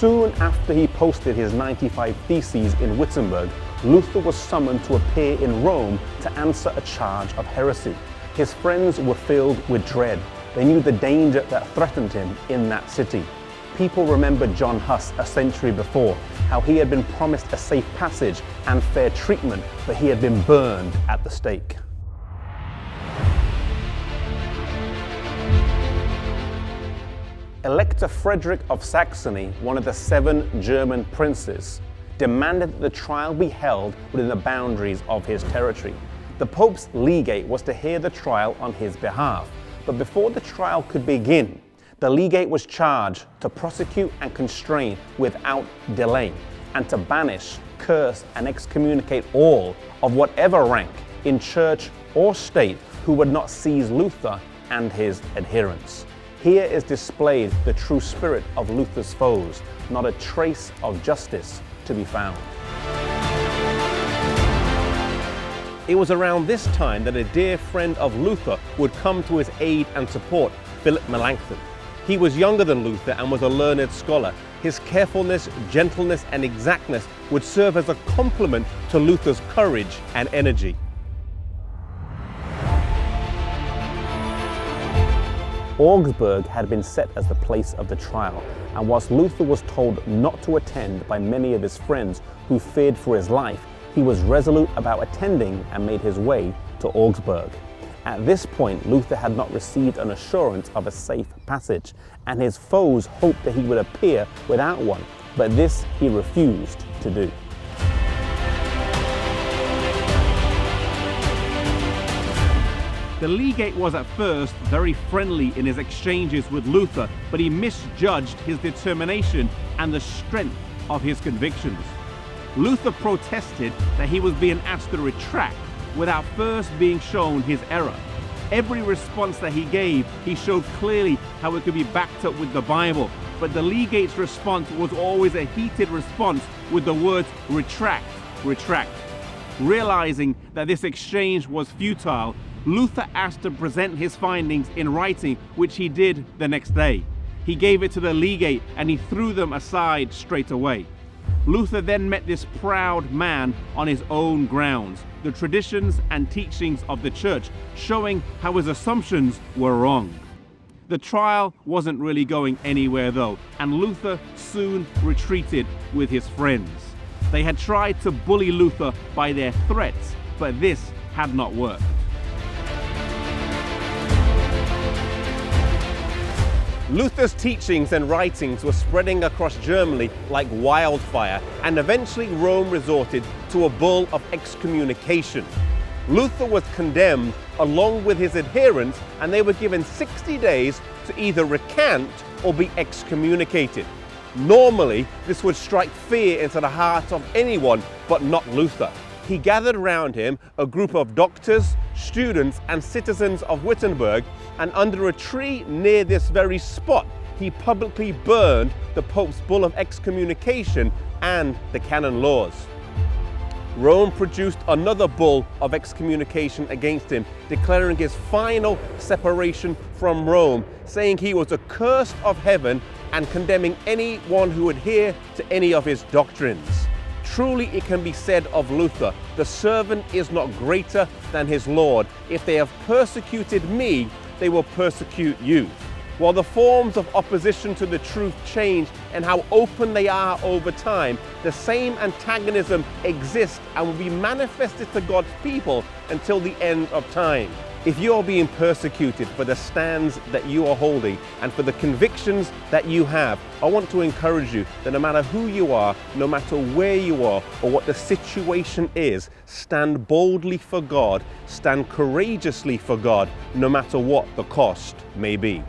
Soon after he posted his 95 Theses in Wittenberg, Luther was summoned to appear in Rome to answer a charge of heresy. His friends were filled with dread. They knew the danger that threatened him in that city. People remembered John Huss a century before, how he had been promised a safe passage and fair treatment, but he had been burned at the stake. Elector Frederick of Saxony, one of the 7 German princes, demanded that the trial be held within the boundaries of his territory. The Pope's legate was to hear the trial on his behalf, but before the trial could begin, the legate was charged to prosecute and constrain without delay, and to banish, curse, and excommunicate all of whatever rank in church or state who would not seize Luther and his adherents. Here is displayed the true spirit of Luther's foes, not a trace of justice to be found. It was around this time that a dear friend of Luther would come to his aid and support, Philip Melanchthon. He was younger than Luther and was a learned scholar. His carefulness, gentleness, and exactness would serve as a complement to Luther's courage and energy. Augsburg had been set as the place of the trial, and whilst Luther was told not to attend by many of his friends who feared for his life, he was resolute about attending and made his way to Augsburg. At this point, Luther had not received an assurance of a safe passage, and his foes hoped that he would appear without one, but this he refused to do. The legate was at first very friendly in his exchanges with Luther, but he misjudged his determination and the strength of his convictions. Luther protested that he was being asked to retract without first being shown his error. Every response that he gave, he showed clearly how it could be backed up with the Bible, but the legate's response was always a heated response with the words retract, retract. Realizing that this exchange was futile, Luther asked to present his findings in writing, which he did the next day. He gave it to the legate and he threw them aside straight away. Luther then met this proud man on his own grounds, the traditions and teachings of the church, showing how his assumptions were wrong. The trial wasn't really going anywhere though, and Luther soon retreated with his friends. They had tried to bully Luther by their threats, but this had not worked. Luther's teachings and writings were spreading across Germany like wildfire, and eventually Rome resorted to a bull of excommunication. Luther was condemned along with his adherents, and they were given 60 days to either recant or be excommunicated. Normally, this would strike fear into the heart of anyone but not Luther. He gathered around him a group of doctors, students, and citizens of Wittenberg, and under a tree near this very spot, he publicly burned the Pope's bull of excommunication and the canon laws. Rome produced another bull of excommunication against him, declaring his final separation from Rome, saying he was accursed of heaven and condemning anyone who would adhere to any of his doctrines. Truly it can be said of Luther, the servant is not greater than his Lord. If they have persecuted me, they will persecute you. While the forms of opposition to the truth change and how open they are over time, the same antagonism exists and will be manifested to God's people until the end of time. If you are being persecuted for the stands that you are holding and for the convictions that you have, I want to encourage you that no matter who you are, no matter where you are or what the situation is, stand boldly for God, stand courageously for God, no matter what the cost may be.